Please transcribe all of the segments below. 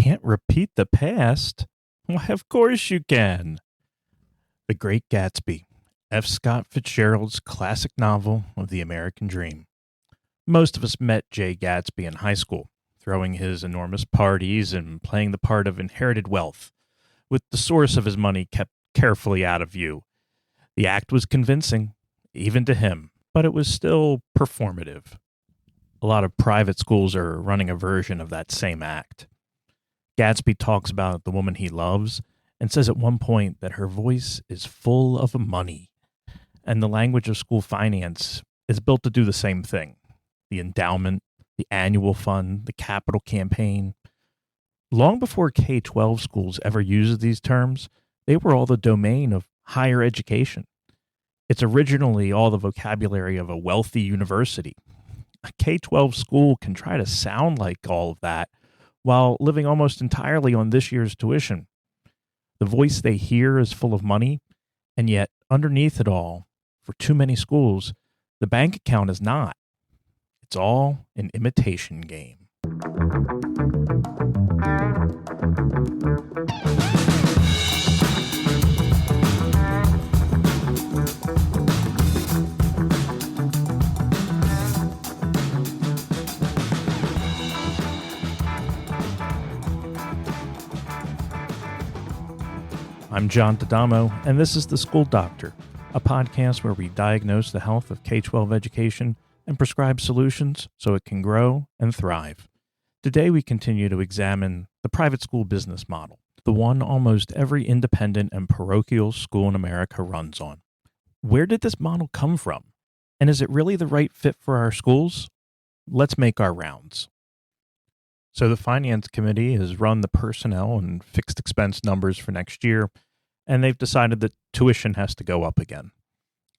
can't repeat the past? Why, of course you can. The Great Gatsby, F. Scott Fitzgerald's classic novel of the American dream. Most of us met Jay Gatsby in high school, throwing his enormous parties and playing the part of inherited wealth, with the source of his money kept carefully out of view. The act was convincing, even to him, but it was still performative. A lot of private schools are running a version of that same act. Gatsby talks about the woman he loves and says at one point that her voice is full of money. And the language of school finance is built to do the same thing. The endowment, the annual fund, the capital campaign. Long before K-12 schools ever used these terms, they were all the domain of higher education. It's originally all the vocabulary of a wealthy university. A K-12 school can try to sound like all of that while living almost entirely on this year's tuition. The voice they hear is full of money, and yet underneath it all, for too many schools, the bank account is not. It's all an imitation game. I'm John D'Adamo, and this is The School Doctor, a podcast where we diagnose the health of K-12 education and prescribe solutions so it can grow and thrive. Today we continue to examine the private school business model, the one almost every independent and parochial school in America runs on. Where did this model come from? And is it really the right fit for our schools? Let's make our rounds. So the Finance Committee has run the personnel and fixed expense numbers for next year, and they've decided that tuition has to go up again.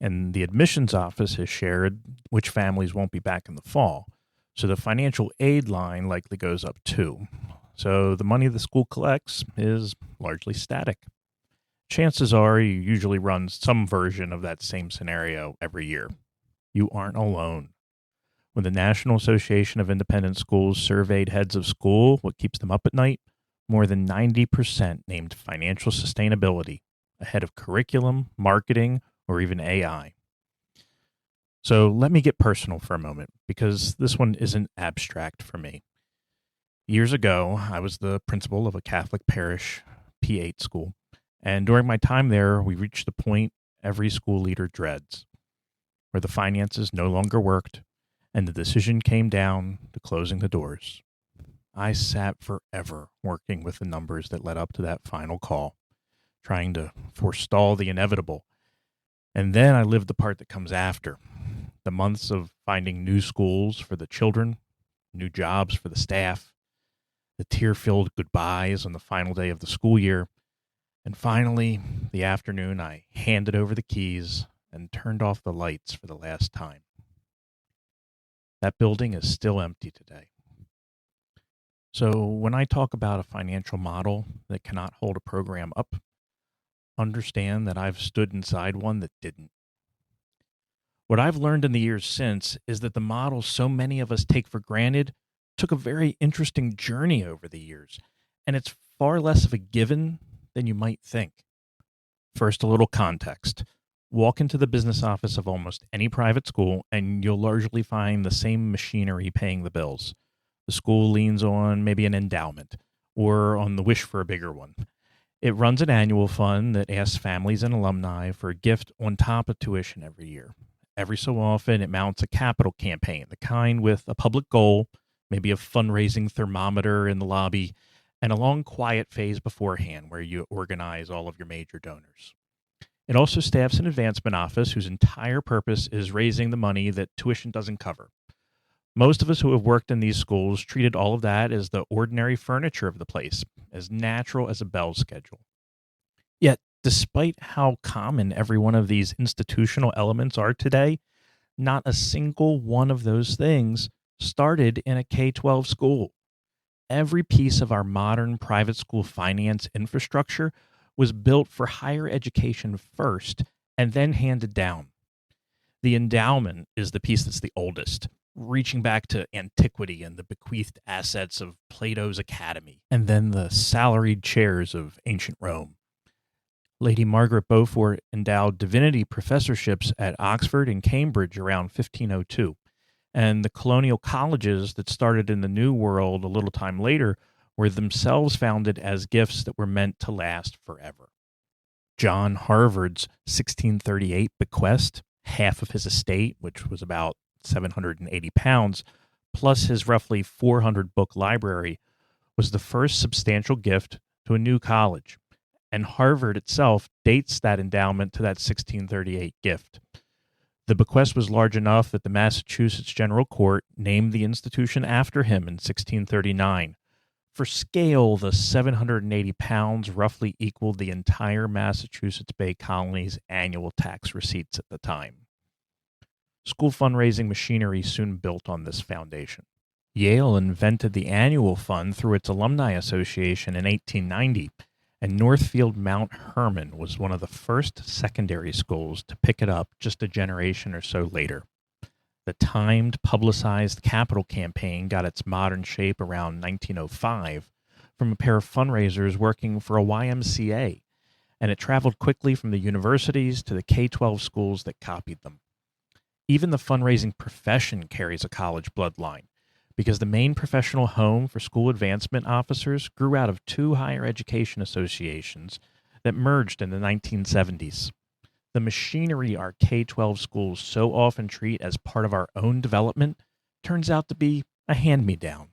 And the admissions office has shared which families won't be back in the fall. So the financial aid line likely goes up too. So the money the school collects is largely static. Chances are you usually run some version of that same scenario every year. You aren't alone. When the National Association of Independent Schools surveyed heads of school what keeps them up at night, more than 90% named financial sustainability ahead of curriculum, marketing, or even AI. So let me get personal for a moment, because this one isn't abstract for me. Years ago, I was the principal of a Catholic parish Ph.D. school, and during my time there, we reached the point every school leader dreads, where the finances no longer worked, and the decision came down to closing the doors. I sat forever working with the numbers that led up to that final call, trying to forestall the inevitable. And then I lived the part that comes after. The months of finding new schools for the children, new jobs for the staff, the tear-filled goodbyes on the final day of the school year, and finally, the afternoon I handed over the keys and turned off the lights for the last time. That building is still empty today. So when I talk about a financial model that cannot hold a program up, understand that I've stood inside one that didn't. What I've learned in the years since is that the model so many of us take for granted took a very interesting journey over the years, and it's far less of a given than you might think. First, a little context. Walk into the business office of almost any private school, and you'll largely find the same machinery paying the bills. The school leans on maybe an endowment, or on the wish for a bigger one. It runs an annual fund that asks families and alumni for a gift on top of tuition every year. Every so often, it mounts a capital campaign, the kind with a public goal, maybe a fundraising thermometer in the lobby, and a long quiet phase beforehand where you organize all of your major donors. It also staffs an advancement office whose entire purpose is raising the money that tuition doesn't cover. Most of us who have worked in these schools treated all of that as the ordinary furniture of the place, as natural as a bell schedule. Yet, despite how common every one of these institutional elements are today, not a single one of those things started in a K-12 school. Every piece of our modern private school finance infrastructure was built for higher education first and then handed down. The endowment is the piece that's the oldest. reaching back to antiquity and the bequeathed assets of Plato's Academy, and then the salaried chairs of ancient Rome. Lady Margaret Beaufort endowed divinity professorships at Oxford and Cambridge around 1502, and the colonial colleges that started in the New World a little time later were themselves founded as gifts that were meant to last forever. John Harvard's 1638 bequest, half of his estate, which was about 780 pounds, plus his roughly 400-book library, was the first substantial gift to a new college, and Harvard itself dates that endowment to that 1638 gift. The bequest was large enough that the Massachusetts General Court named the institution after him in 1639. For scale, the 780 pounds roughly equaled the entire Massachusetts Bay Colony's annual tax receipts at the time. School fundraising machinery soon built on this foundation. Yale invented the annual fund through its Alumni Association in 1890, and Northfield Mount Hermon was one of the first secondary schools to pick it up just a generation or so later. The timed, publicized capital campaign got its modern shape around 1905 from a pair of fundraisers working for a YMCA, and it traveled quickly from the universities to the K-12 schools that copied them. Even the fundraising profession carries a college bloodline, because the main professional home for school advancement officers grew out of two higher education associations that merged in the 1970s. The machinery our K-12 schools so often treat as part of our own development turns out to be a hand-me-down,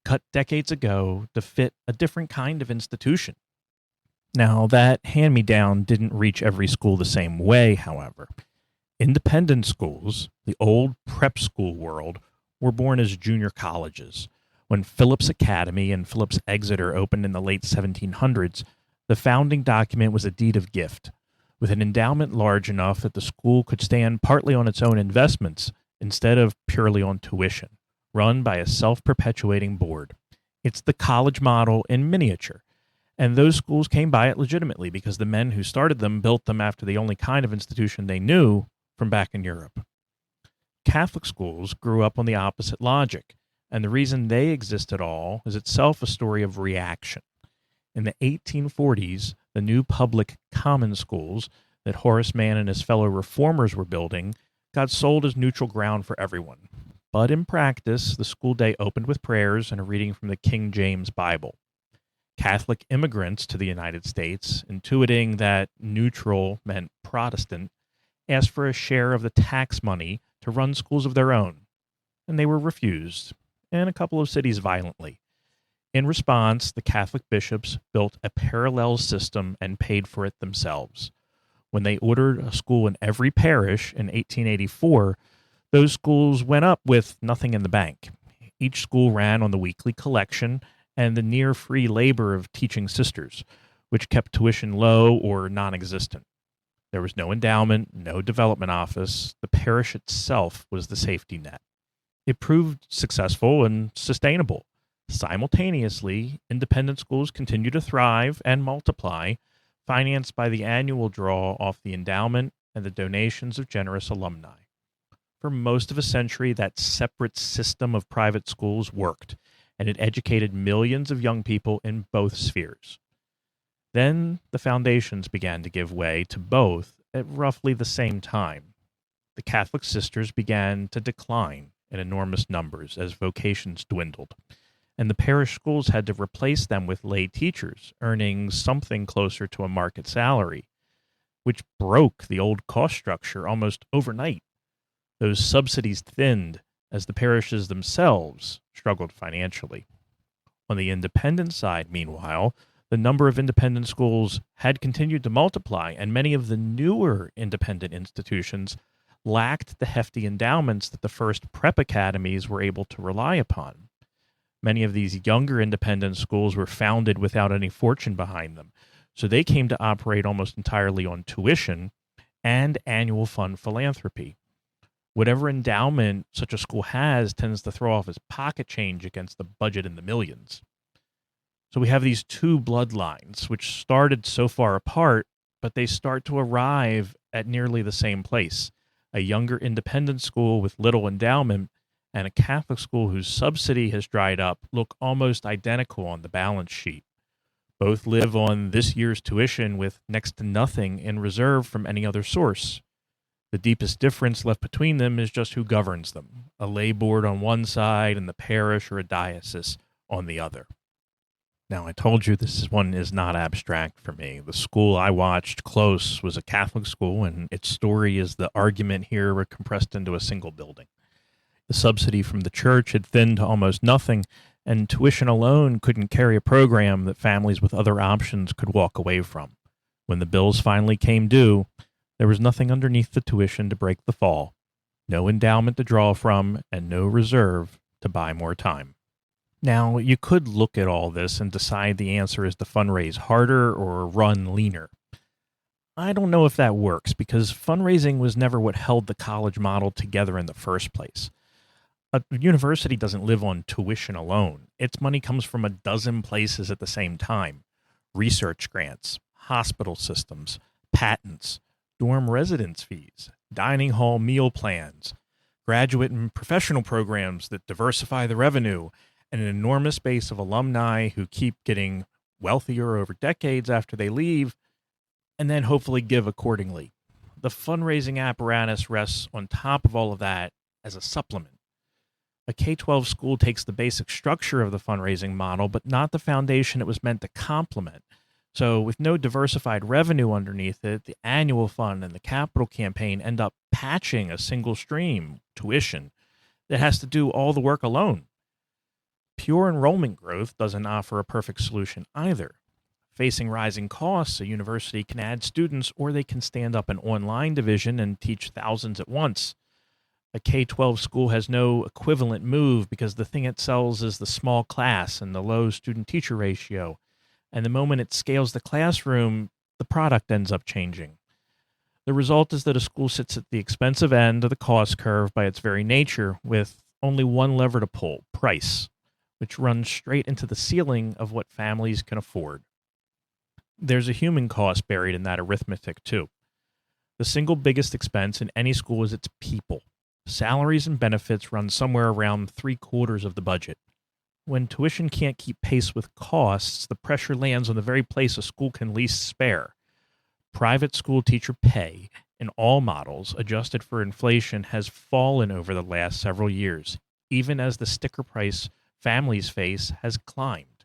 cut decades ago to fit a different kind of institution. Now, that hand-me-down didn't reach every school the same way, however. Independent schools, the old prep school world, were born as junior colleges. When Phillips Academy and Phillips Exeter opened in the late 1700s, the founding document was a deed of gift, with an endowment large enough that the school could stand partly on its own investments instead of purely on tuition, run by a self-perpetuating board. It's the college model in miniature, and those schools came by it legitimately because the men who started them built them after the only kind of institution they knew from back in Europe. Catholic schools grew up on the opposite logic, and the reason they exist at all is itself a story of reaction. In the 1840s, the new public common schools that Horace Mann and his fellow reformers were building got sold as neutral ground for everyone. But in practice, the school day opened with prayers and a reading from the King James Bible. Catholic immigrants to the United States, intuiting that neutral meant Protestant, asked for a share of the tax money to run schools of their own, and they were refused, in a couple of cities violently. In response, the Catholic bishops built a parallel system and paid for it themselves. When they ordered a school in every parish in 1884, those schools went up with nothing in the bank. Each school ran on the weekly collection and the near-free labor of teaching sisters, which kept tuition low or non-existent. There was no endowment, no development office. The parish itself was the safety net. It proved successful and sustainable. Simultaneously, independent schools continue to thrive and multiply, financed by the annual draw off the endowment and the donations of generous alumni. For most of a century, that separate system of private schools worked, and it educated millions of young people in both spheres. Then the foundations began to give way to both at roughly the same time. The Catholic sisters began to decline in enormous numbers as vocations dwindled, and the parish schools had to replace them with lay teachers, earning something closer to a market salary, which broke the old cost structure almost overnight. Those subsidies thinned as the parishes themselves struggled financially. On the independent side, meanwhile, the number of independent schools had continued to multiply, and many of the newer independent institutions lacked the hefty endowments that the first prep academies were able to rely upon. Many of these younger independent schools were founded without any fortune behind them, so they came to operate almost entirely on tuition and annual fund philanthropy. Whatever endowment such a school has tends to throw off its pocket change against the budget in the millions. So we have these two bloodlines, which started so far apart, but they start to arrive at nearly the same place. A younger independent school with little endowment and a Catholic school whose subsidy has dried up look almost identical on the balance sheet. Both live on this year's tuition with next to nothing in reserve from any other source. The deepest difference left between them is just who governs them, a lay board on one side and the parish or a diocese on the other. Now, I told you this one is not abstract for me. The school I watched close was a Catholic school, and its story is the argument here compressed into a single building. The subsidy from the church had thinned to almost nothing, and tuition alone couldn't carry a program that families with other options could walk away from. When the bills finally came due, there was nothing underneath the tuition to break the fall, no endowment to draw from, and no reserve to buy more time. Now, you could look at all this and decide the answer is to fundraise harder or run leaner. I don't know if that works because fundraising was never what held the college model together in the first place. A university doesn't live on tuition alone. Its money comes from a dozen places at the same time: research grants, hospital systems, patents, dorm residence fees, dining hall meal plans, graduate and professional programs that diversify the revenue, and an enormous base of alumni who keep getting wealthier over decades after they leave, and then hopefully give accordingly. The fundraising apparatus rests on top of all of that as a supplement. A K-12 school takes the basic structure of the fundraising model, but not the foundation it was meant to complement. So with no diversified revenue underneath it, the annual fund and the capital campaign end up patching a single stream, tuition, that has to do all the work alone. Pure enrollment growth doesn't offer a perfect solution either. Facing rising costs, a university can add students, or they can stand up an online division and teach thousands at once. A K-12 school has no equivalent move because the thing it sells is the small class and the low student-teacher ratio. And the moment it scales the classroom, the product ends up changing. The result is that a school sits at the expensive end of the cost curve by its very nature, with only one lever to pull: price, which runs straight into the ceiling of what families can afford. There's a human cost buried in that arithmetic, too. The single biggest expense in any school is its people. Salaries and benefits run somewhere around 3/4 of the budget. When tuition can't keep pace with costs, the pressure lands on the very place a school can least spare. Private school teacher pay, in all models, adjusted for inflation, has fallen over the last several years, even as the sticker price families face has climbed.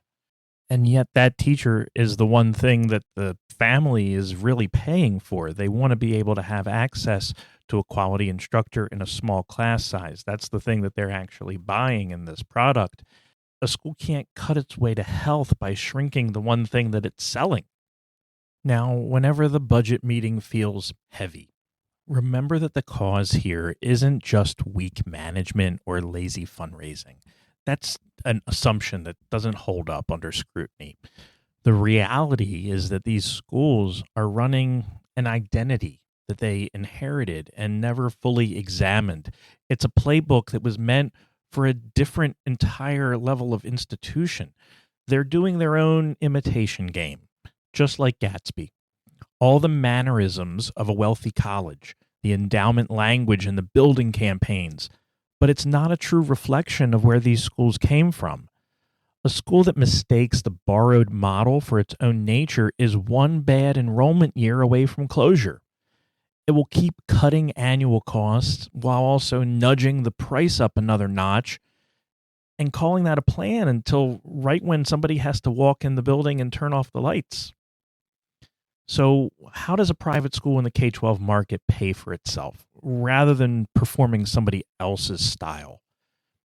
And yet that teacher is the one thing that the family is really paying for. They want to be able to have access to a quality instructor in a small class size. That's the thing that they're actually buying in this product. A school can't cut its way to health by shrinking the one thing that it's selling. Now, whenever the budget meeting feels heavy, remember that the cause here isn't just weak management or lazy fundraising. That's an assumption that doesn't hold up under scrutiny. The reality is that these schools are running an identity that they inherited and never fully examined. It's a playbook that was meant for a different entire level of institution. They're doing their own imitation game, just like Gatsby. All the mannerisms of a wealthy college, the endowment language and the building campaigns, but it's not a true reflection of where these schools came from. A school that mistakes the borrowed model for its own nature is one bad enrollment year away from closure. It will keep cutting annual costs while also nudging the price up another notch and calling that a plan until right when somebody has to walk in the building and turn off the lights. So how does a private school in the K-12 market pay for itself rather than performing somebody else's style?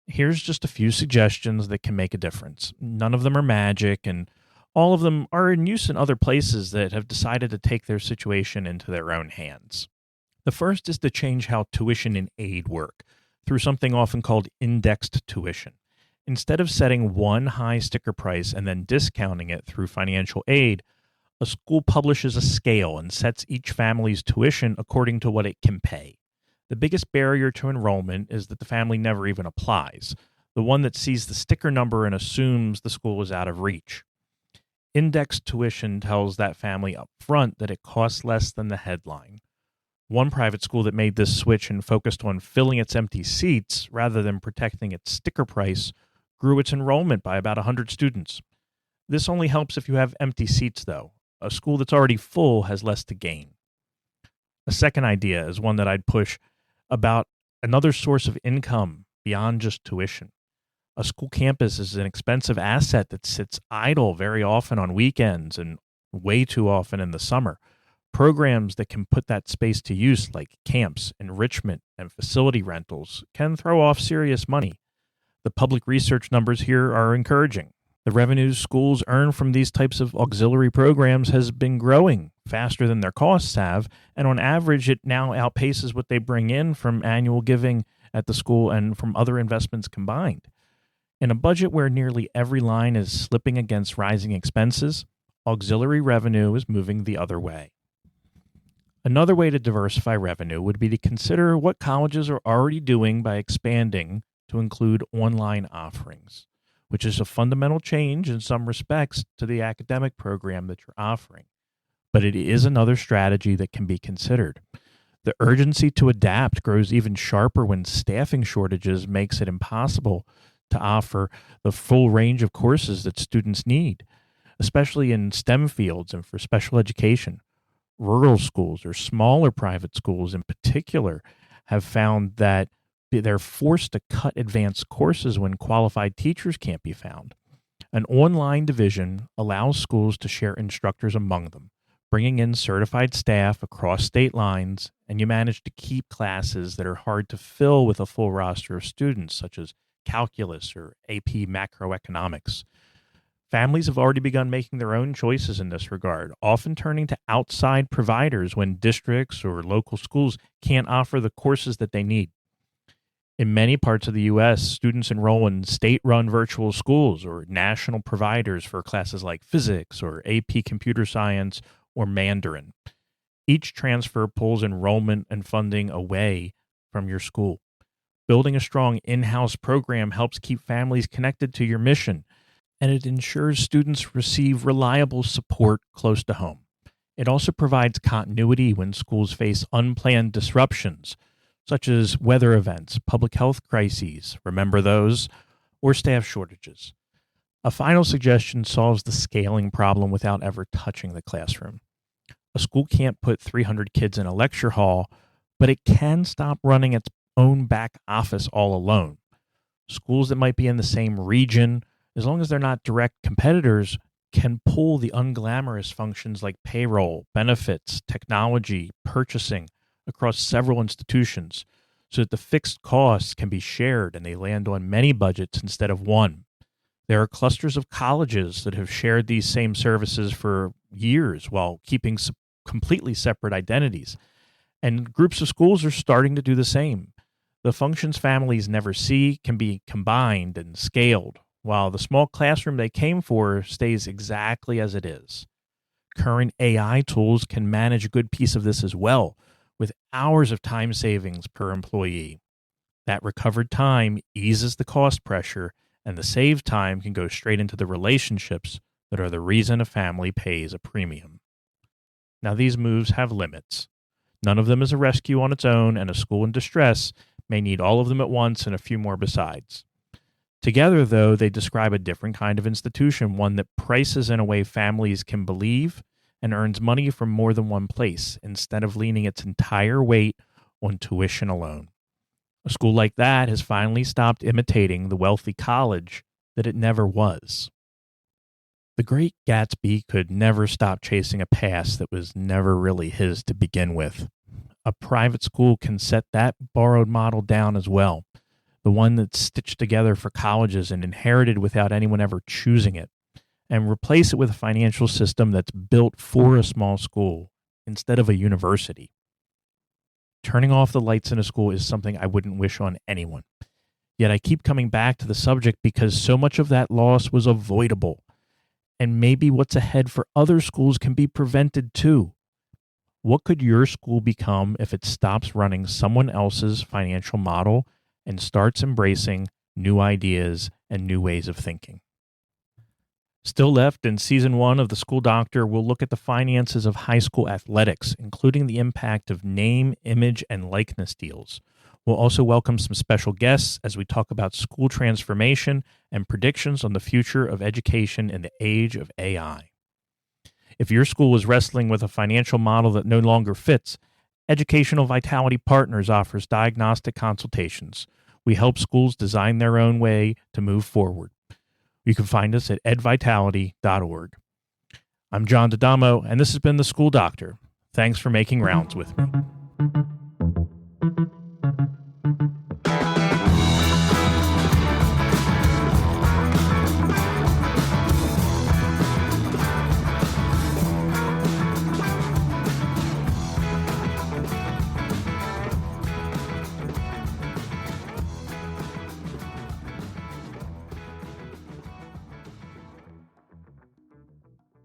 Here's just a few suggestions that can make a difference. None of them are magic, and all of them are in use in other places that have decided to take their situation into their own hands. The first is to change how tuition and aid work through something often called indexed tuition. Instead of setting one high sticker price and then discounting it through financial aid, a school publishes a scale and sets each family's tuition according to what it can pay. The biggest barrier to enrollment is that the family never even applies, the one that sees the sticker number and assumes the school is out of reach. Indexed tuition tells that family up front that it costs less than the headline. One private school that made this switch and focused on filling its empty seats rather than protecting its sticker price grew its enrollment by about 100 students. This only helps if you have empty seats, though. A school that's already full has less to gain. A second idea is one that I'd push about another source of income beyond just tuition. A school campus is an expensive asset that sits idle very often on weekends and way too often in the summer. Programs that can put that space to use, like camps, enrichment, and facility rentals, can throw off serious money. The public research numbers here are encouraging. The revenues schools earn from these types of auxiliary programs has been growing faster than their costs have, and on average, it now outpaces what they bring in from annual giving at the school and from other investments combined. In a budget where nearly every line is slipping against rising expenses, auxiliary revenue is moving the other way. Another way to diversify revenue would be to consider what colleges are already doing by expanding to include online offerings, which is a fundamental change in some respects to the academic program that you're offering. But it is another strategy that can be considered. The urgency to adapt grows even sharper when staffing shortages makes it impossible to offer the full range of courses that students need, especially in STEM fields and for special education. Rural schools or smaller private schools in particular have found that they're forced to cut advanced courses when qualified teachers can't be found. An online division allows schools to share instructors among them, bringing in certified staff across state lines, and you manage to keep classes that are hard to fill with a full roster of students, such as calculus or AP macroeconomics. Families have already begun making their own choices in this regard, often turning to outside providers when districts or local schools can't offer the courses that they need. In many parts of the U.S., students enroll in state-run virtual schools or national providers for classes like physics or AP computer science or Mandarin. Each transfer pulls enrollment and funding away from your school. Building a strong in-house program helps keep families connected to your mission, and it ensures students receive reliable support close to home. It also provides continuity when schools face unplanned disruptions, such as weather events, public health crises, remember those, or staff shortages. A final suggestion solves the scaling problem without ever touching the classroom. A school can't put 300 kids in a lecture hall, but it can stop running its own back office all alone. Schools that might be in the same region, as long as they're not direct competitors, can pull the unglamorous functions like payroll, benefits, technology, purchasing across several institutions so that the fixed costs can be shared and they land on many budgets instead of one. There are clusters of colleges that have shared these same services for years while keeping completely separate identities. And groups of schools are starting to do the same. The functions families never see can be combined and scaled, while the small classroom they came for stays exactly as it is. Current AI tools can manage a good piece of this as well, with hours of time savings per employee. That recovered time eases the cost pressure, and the saved time can go straight into the relationships that are the reason a family pays a premium. Now, these moves have limits. None of them is a rescue on its own, and a school in distress may need all of them at once and a few more besides. Together, though, they describe a different kind of institution, one that prices in a way families can believe and earns money from more than one place instead of leaning its entire weight on tuition alone. A school like that has finally stopped imitating the wealthy college that it never was. The Great Gatsby could never stop chasing a past that was never really his to begin with. A private school can set that borrowed model down as well, the one that's stitched together for colleges and inherited without anyone ever choosing it, and replace it with a financial system that's built for a small school instead of a university. Turning off the lights in a school is something I wouldn't wish on anyone. Yet I keep coming back to the subject because so much of that loss was avoidable. And maybe what's ahead for other schools can be prevented too. What could your school become if it stops running someone else's financial model and starts embracing new ideas and new ways of thinking? Still left in season 1 of The School Doctor, we'll look at the finances of high school athletics, including the impact of name, image, and likeness deals. We'll also welcome some special guests as we talk about school transformation and predictions on the future of education in the age of AI. If your school is wrestling with a financial model that no longer fits, Educational Vitality Partners offers diagnostic consultations. We help schools design their own way to move forward. You can find us at edvitality.org. I'm John D'Adamo, and this has been The School Doctor. Thanks for making rounds with me.